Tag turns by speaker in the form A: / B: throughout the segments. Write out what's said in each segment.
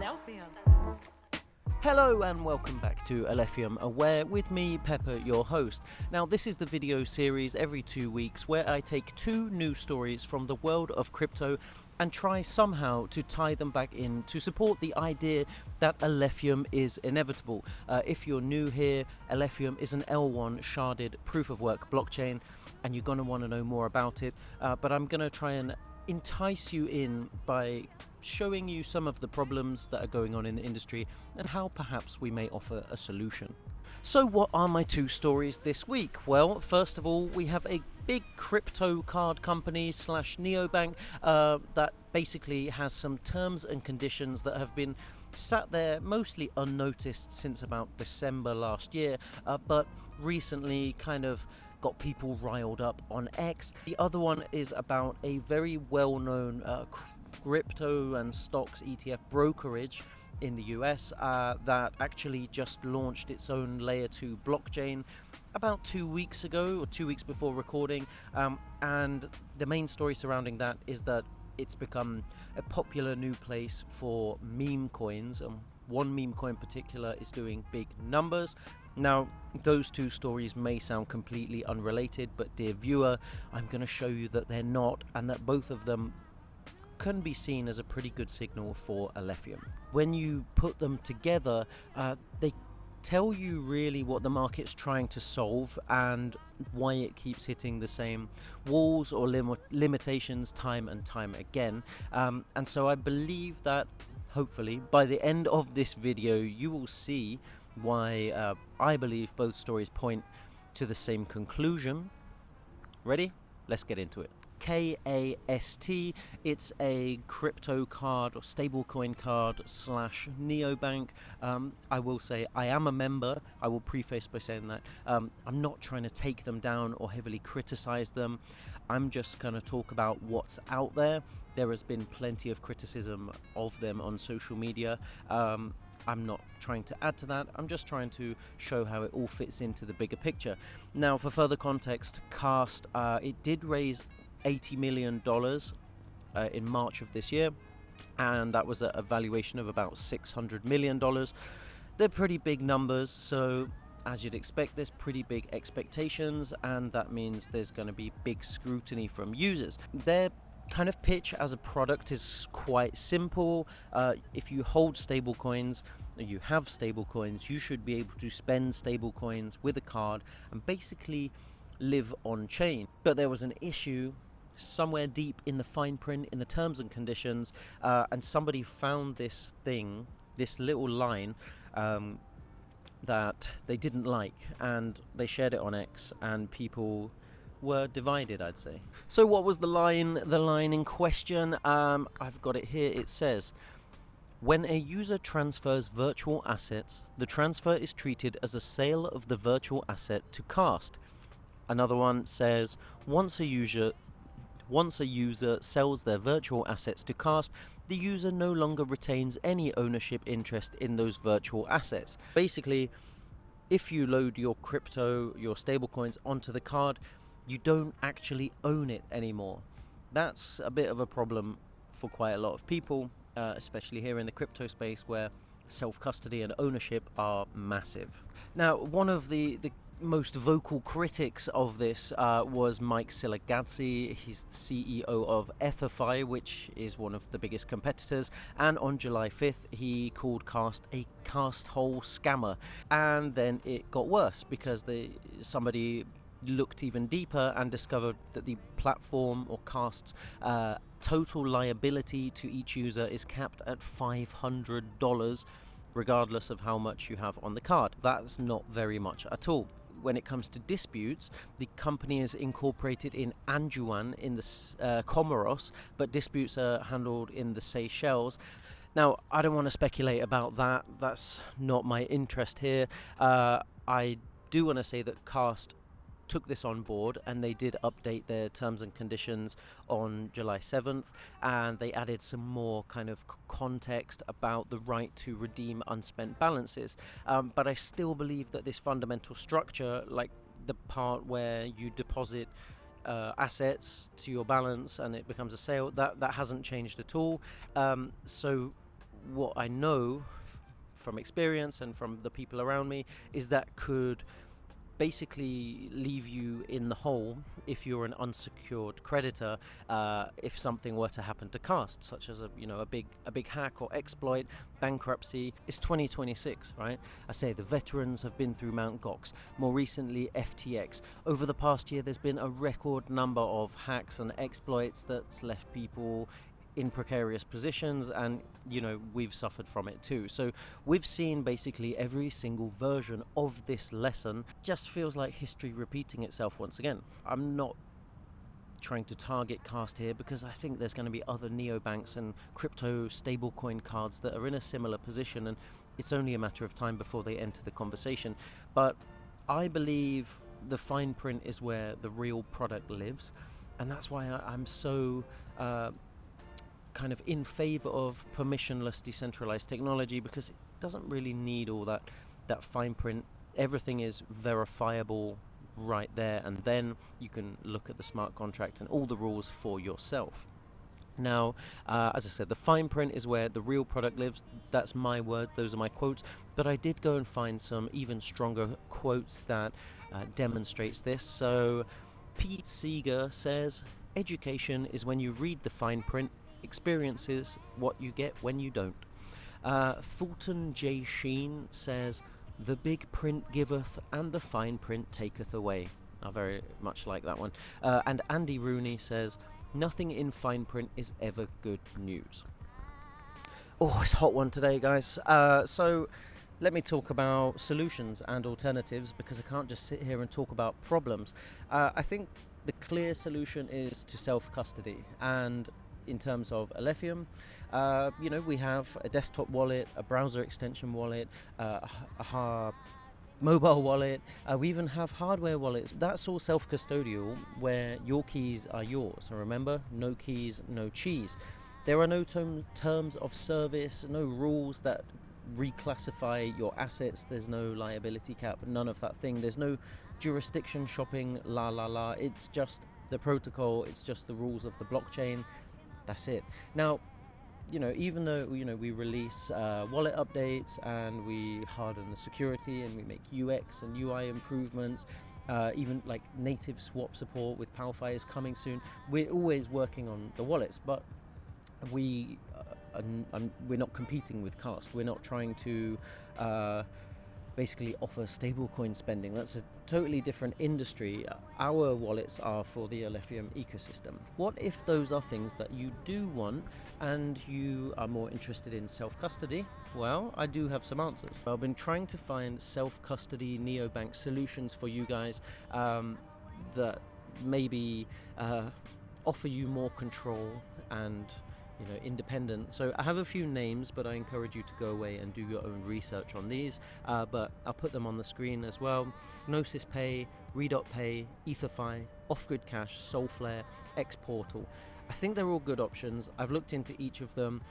A: Alephium.
B: Hello and welcome back to Alephium Aware with me, Pepper, your host. Now this is the video series every 2 weeks where I take two news stories from the world of crypto and try somehow to tie them back in to support the idea that Alephium is inevitable. If you're new here, Alephium is an L1 sharded proof of work blockchain and you're going to want to know more about it, but I'm going to try and entice you in by showing you some of the problems that are going on in the industry and how perhaps we may offer a solution. So what are my two stories this week? Well, first of all, we have a big crypto card company slash neobank that basically has some terms and conditions that have been sat there mostly unnoticed since about December last year, but recently kind of got people riled up on X. The other one is about a very well-known crypto and stocks ETF brokerage in the US that actually just launched its own layer 2 blockchain about 2 weeks ago, or 2 weeks before recording, and the main story surrounding that is that it's become a popular new place for meme coins, and one meme coin in particular is doing big numbers. Now, those two stories may sound completely unrelated, but dear viewer, I'm going to show you that they're not, and that both of them can be seen as a pretty good signal for Alephium. When you put them together, they tell you really what the market's trying to solve and why it keeps hitting the same walls or limitations time and time again. And so I believe that hopefully by the end of this video you will see why I believe both stories point to the same conclusion. Ready? Let's get into it. KAST, it's a crypto card or stablecoin card slash neobank. I will say I am a member. I will preface by saying that I'm not trying to take them down or heavily criticize them. I'm just going to talk about what's out there. There has been plenty of criticism of them on social media. I'm not trying to add to that, I'm just trying to show how it all fits into the bigger picture. Now, for further context, KAST, it did raise $80 million in March of this year, and that was a valuation of about $600 million. They're pretty big numbers, so as you'd expect, there's pretty big expectations, and that means there's going to be big scrutiny from users. Their kind of pitch as a product is quite simple. If you hold stablecoins, you have stablecoins, you should be able to spend stablecoins with a card and basically live on chain. But there was an issue somewhere deep in the fine print in the terms and conditions, and somebody found this thing, this little line that they didn't like, and they shared it on X, and people were divided, I'd say. So what was the line? The line in question, I've got it here. It says, when a user transfers virtual assets, the transfer is treated as a sale of the virtual asset to KAST. Another one says, once a user sells their virtual assets to KAST, the user no longer retains any ownership interest in those virtual assets. Basically, if you load your crypto, your stablecoins onto the card, you don't actually own it anymore. That's a bit of a problem for quite a lot of people, especially here in the crypto space where self-custody and ownership are massive. Now, one of the most vocal critics of this was Mike Siligadzi. He's the CEO of Ethify, which is one of the biggest competitors, and on July 5th he called KAST a KAST hole scammer. And then it got worse because somebody looked even deeper and discovered that the platform or KAST's total liability to each user is capped at $500 regardless of how much you have on the card. That's not very much at all. When it comes to disputes, the company is incorporated in Anjouan in the Comoros, but disputes are handled in the Seychelles. Now, I don't want to speculate about that. That's not my interest here. I do want to say that KAST took this on board, and they did update their terms and conditions on July 7th, and they added some more kind of context about the right to redeem unspent balances. But I still believe that this fundamental structure, like the part where you deposit assets to your balance and it becomes a sale, that hasn't changed at all. So what I know from experience and from the people around me is that could basically leave you in the hole if you're an unsecured creditor, if something were to happen to Cast, such as a big hack or exploit, bankruptcy. It's 2026, right? I say the veterans have been through Mt. Gox, more recently FTX. Over the past year, there's been a record number of hacks and exploits that's left people in precarious positions, and we've suffered from it too. So we've seen basically every single version of this lesson. Just feels like history repeating itself once again. I'm not trying to target Cast here because I think there's going to be other neobanks and crypto stablecoin cards that are in a similar position, and it's only a matter of time before they enter the conversation. But I believe the fine print is where the real product lives, and that's why I'm so kind of in favor of permissionless decentralized technology, because it doesn't really need all that fine print. Everything is verifiable right there, and then you can look at the smart contract and all the rules for yourself. Now, as I said, the fine print is where the real product lives. That's my word, those are my quotes, but I did go and find some even stronger quotes that demonstrates this. So Pete Seeger says, education is when you read the fine print, experiences what you get when you don't. Fulton J. Sheen says, the big print giveth and the fine print taketh away. I very much like that one. And Andy Rooney says, nothing in fine print is ever good news. Oh, it's a hot one today, guys. So let me talk about solutions and alternatives, because I can't just sit here and talk about problems. I think the clear solution is to self-custody, and in terms of Alephium, we have a desktop wallet, a browser extension wallet, a mobile wallet. We even have hardware wallets. That's all self-custodial, where your keys are yours. And remember, no keys, no cheese. There are no terms of service, no rules that reclassify your assets. There's no liability cap, none of that thing. There's no jurisdiction shopping, la. It's just the protocol. It's just the rules of the blockchain. That's it. Now, even though we release wallet updates and we harden the security and we make UX and UI improvements, even like native swap support with PalFi is coming soon. We're always working on the wallets, but we're not competing with Cast. We're not trying to basically offer stablecoin spending. That's a totally different industry. Our wallets are for the Alephium ecosystem. What if those are things that you do want and you are more interested in self-custody? Well, I do have some answers. I've been trying to find self-custody neobank solutions for you guys that maybe offer you more control and independent. So I have a few names, but I encourage you to go away and do your own research on these, but I'll put them on the screen as well. Gnosis Pay, Re.Pay, EtherFi, Off-Grid Cash, Soulflare, Xportal. I think they're all good options. I've looked into each of them.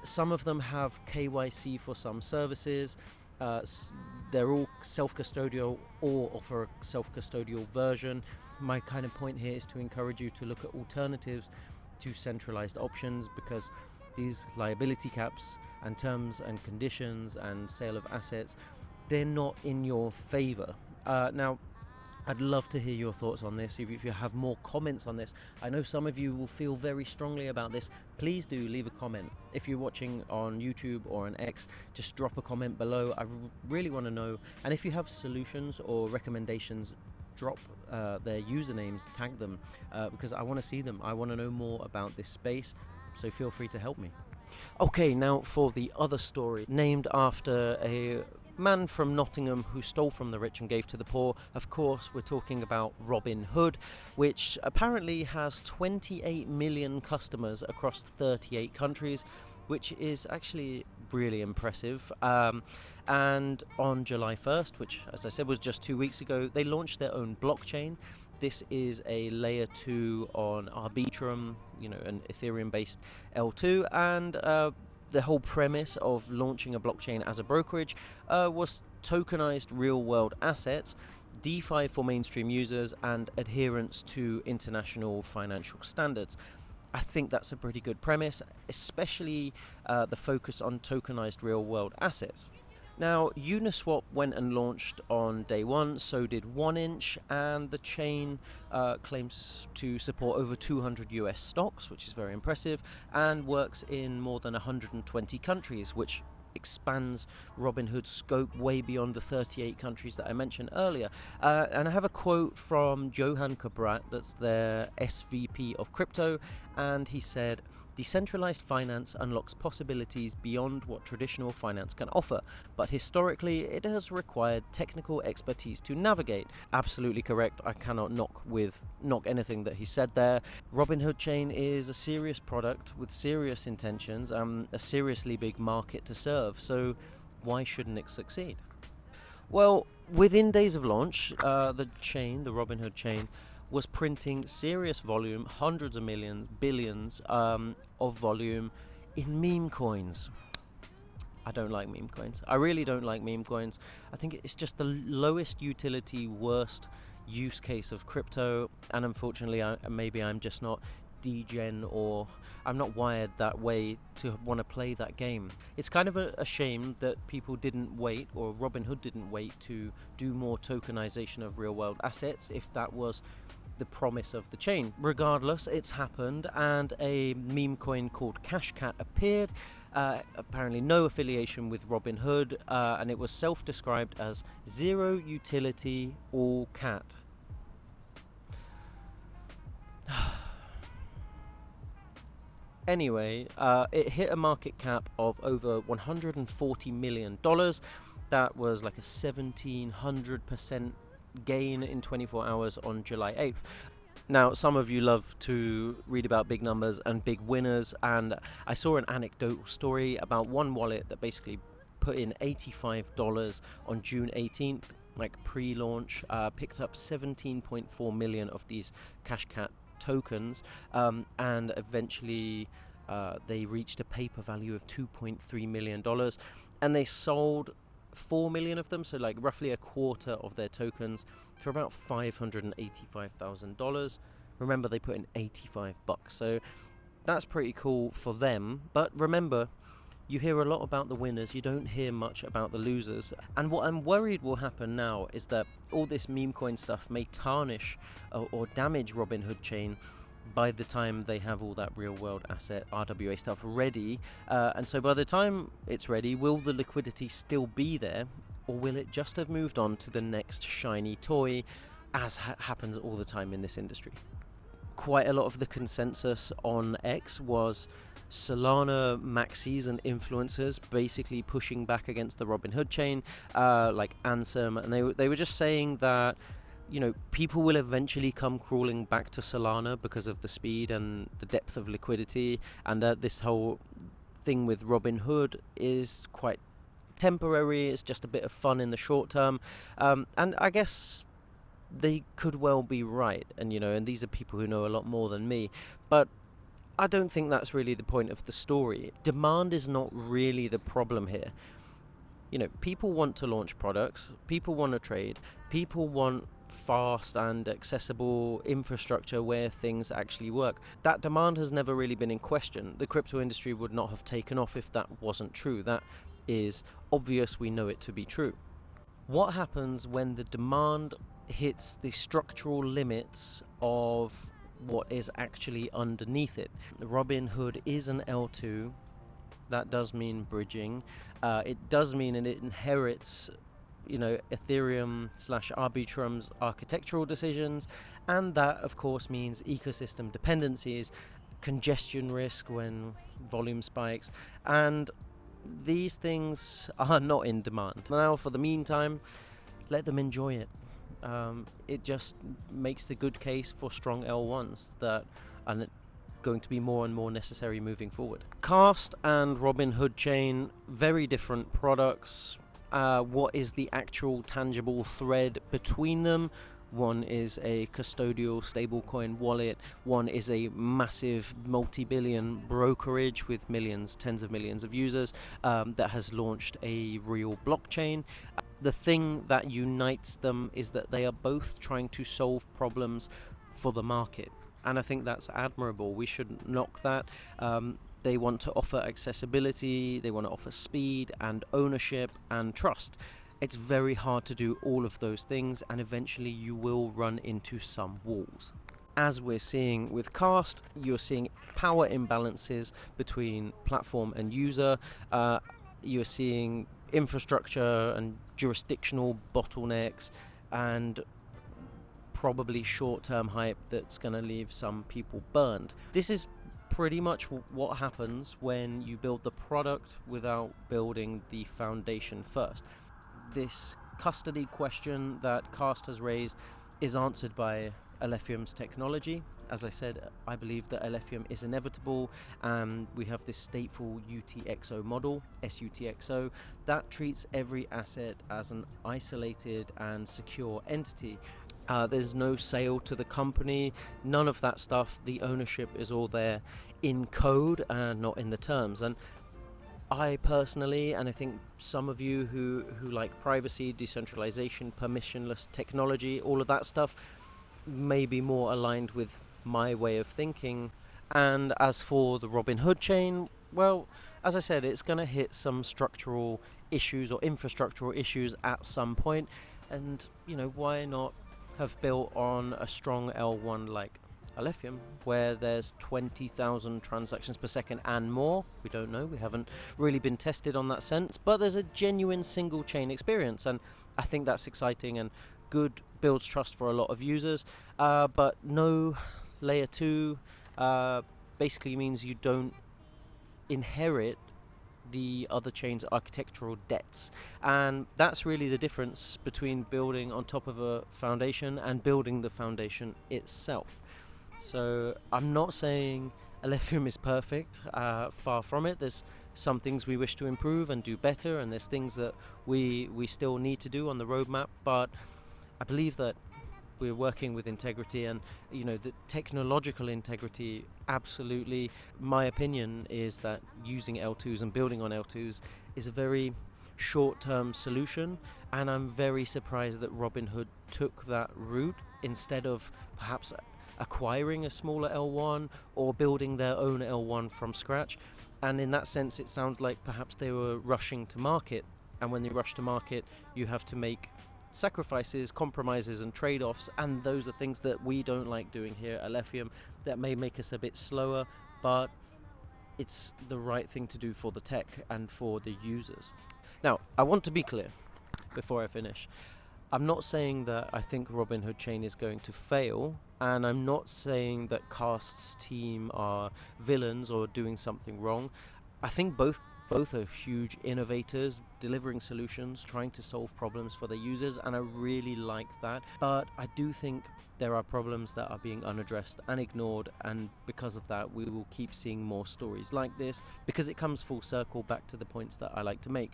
B: Some of them have KYC for some services. They're all self-custodial or offer a self-custodial version. My kind of point here is to encourage you to look at alternatives to centralized options, because these liability caps and terms and conditions and sale of assets, they're not in your favor. Now, I'd love to hear your thoughts on this. If you have more comments on this, I know some of you will feel very strongly about this. Please do leave a comment. If you're watching on YouTube or on X, just drop a comment below. I really want to know. And if you have solutions or recommendations, drop their usernames, tag them, because I want to see them. I want to know more about this space, so feel free to help me. Okay, now for the other story, named after a man from Nottingham who stole from the rich and gave to the poor. Of course, we're talking about Robinhood, which apparently has 28 million customers across 38 countries, which is actually really impressive. And on July 1st, which, as I said, was just 2 weeks ago, they launched their own blockchain. This is a layer 2 on Arbitrum, an Ethereum-based L2, and the whole premise of launching a blockchain as a brokerage was tokenized real-world assets, DeFi for mainstream users, and adherence to international financial standards. I think that's a pretty good premise, especially the focus on tokenized real-world assets. Now, Uniswap went and launched on day one, so did 1inch, and the chain claims to support over 200 US stocks, which is very impressive, and works in more than 120 countries, which expands Robinhood's scope way beyond the 38 countries that I mentioned earlier. And I have a quote from Johan Cabrat, that's their SVP of crypto, and he said, "Decentralized finance unlocks possibilities beyond what traditional finance can offer, but historically it has required technical expertise to navigate." Absolutely correct. I cannot knock anything that he said there. Robinhood Chain is a serious product with serious intentions, a seriously big market to serve, so why shouldn't it succeed? Well, within days of launch, the Robinhood chain, was printing serious volume, hundreds of millions, billions of volume in meme coins. I don't like meme coins. I really don't like meme coins. I think it's just the lowest utility, worst use case of crypto, and unfortunately, maybe I'm just not degen, or I'm not wired that way to want to play that game. It's kind of a shame that people didn't wait, or Robinhood didn't wait, to do more tokenization of real world assets if that was the promise of the chain. Regardless, it's happened, and a meme coin called Cashcat appeared. Apparently no affiliation with Robinhood, and it was self-described as zero utility, all cat. Anyway, it hit a market cap of over $140 million. That was like a 1700% gain in 24 hours on July 8th. Now, some of you love to read about big numbers and big winners, and I saw an anecdotal story about one wallet that basically put in $85 on June 18th, like pre-launch, picked up 17.4 million of these Cashcat tokens, and eventually they reached a paper value of $2.3 million, and they sold 4 million of them, so like roughly a quarter of their tokens, for about $585,000. Remember, they put in $85, so that's pretty cool for them. But remember, you hear a lot about the winners, you don't hear much about the losers. And what I'm worried will happen now is that all this meme coin stuff may tarnish or damage Robinhood Chain by the time they have all that real world asset RWA stuff ready. And so by the time it's ready, will the liquidity still be there, or will it just have moved on to the next shiny toy, as happens all the time in this industry? Quite a lot of the consensus on X was Solana maxis and influencers basically pushing back against the Robinhood chain, like Ansem, and they were just saying that, you know, people will eventually come crawling back to Solana because of the speed and the depth of liquidity, and that this whole thing with Robinhood is quite temporary. It's just a bit of fun in the short term, and I guess they could well be right. And and these are people who know a lot more than me, but I don't think that's really the point of the story. Demand is not really the problem here. People want to launch products, people want to trade, people want fast and accessible infrastructure where things actually work. That demand has never really been in question. The crypto industry would not have taken off if that wasn't true. That is obvious, we know it to be true. What happens when the demand hits the structural limits of what is actually underneath it? Robinhood is an L2. That does mean bridging. It does mean, and it inherits Ethereum/Arbitrum's architectural decisions, and that of course means ecosystem dependencies, congestion risk when volume spikes, and these things are not in demand. Now, for the meantime, let them enjoy it. It just makes the good case for strong L1s that are going to be more and more necessary moving forward. Cast and Robinhood Chain, very different products. What is the actual tangible thread between them? One is a custodial stablecoin wallet. One is a massive multi-billion brokerage with millions, tens of millions of users, that has launched a real blockchain. The thing that unites them is that they are both trying to solve problems for the market. and I think that's admirable. We shouldn't knock that. They want to offer accessibility, they want to offer speed and ownership and trust. It's very hard to do all of those things, and eventually you will run into some walls. As we're seeing with Cast, you're seeing power imbalances between platform and user. You're seeing infrastructure and jurisdictional bottlenecks, and probably short-term hype that's going to leave some people burned. This is pretty much what happens when you build the product without building the foundation first. This custody question that Cast has raised is answered by Alephium's technology. As I said, I believe that Alephium is inevitable, and we have this stateful UTXO model, SUTXO, that treats every asset as an isolated and secure entity. There's no sale to the company, none of that stuff. The ownership is all there in code and not in the terms. And I personally, and I think some of you who like privacy, decentralization, permissionless technology, all of that stuff, may be more aligned with my way of thinking. And as for the Robinhood chain, well, as I said, it's going to hit some structural issues or infrastructural issues at some point. And, why not have built on a strong L1 like Alephium, where there's 20,000 transactions per second and more? We don't know, we haven't really been tested on that sense, but there's a genuine single chain experience, and I think that's exciting and good, builds trust for a lot of users. But no layer 2 basically means you don't inherit the other chain's architectural debts, and that's really the difference between building on top of a foundation and building the foundation itself. So I'm not saying Alephium is perfect, far from it. There's some things we wish to improve and do better, and there's things that we still need to do on the roadmap, but I believe that we're working with integrity, and the technological integrity, absolutely. My opinion is that using L2s and building on L2s is a very short-term solution, and I'm very surprised that Robinhood took that route instead of perhaps acquiring a smaller L1 or building their own L1 from scratch. And in that sense, it sounds like perhaps they were rushing to market, and when they rush to market, you have to make sacrifices, compromises and trade-offs, and those are things that we don't like doing here at Alephium. That may make us a bit slower, but it's the right thing to do for the tech and for the users. Now, I want to be clear before I finish. I'm not saying that I think Robinhood chain is going to fail, and I'm not saying that Cast's team are villains or doing something wrong. I think both are huge innovators, delivering solutions, trying to solve problems for their users, and I really like that. But I do think there are problems that are being unaddressed and ignored, and because of that we will keep seeing more stories like this, because it comes full circle back to the points that I like to make.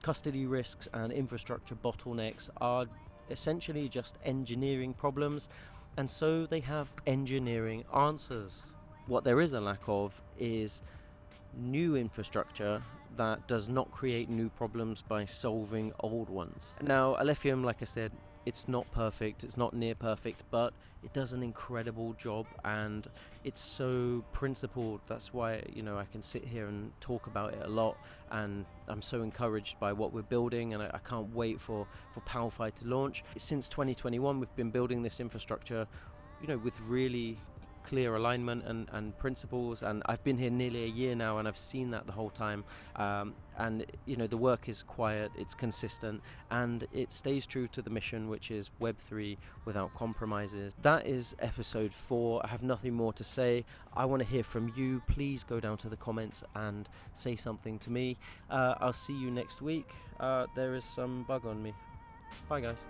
B: Custody risks and infrastructure bottlenecks are essentially just engineering problems, and so they have engineering answers. What there is a lack of is new infrastructure that does not create new problems by solving old ones. Now, Alephium, like I said, it's not perfect, it's not near perfect, but it does an incredible job, and it's so principled. That's why I can sit here and talk about it a lot, and I'm so encouraged by what we're building, and I can't wait for PowerFi to launch. Since 2021 we've been building this infrastructure with really clear alignment and principles, and I've been here nearly a year now, and I've seen that the whole time, and the work is quiet, it's consistent, and it stays true to the mission, which is Web3 without compromises. That is episode 4. I have nothing more to say. I want to hear from you. Please go down to the comments and say something to me. I'll see you next week. There is some bug on me. Bye guys.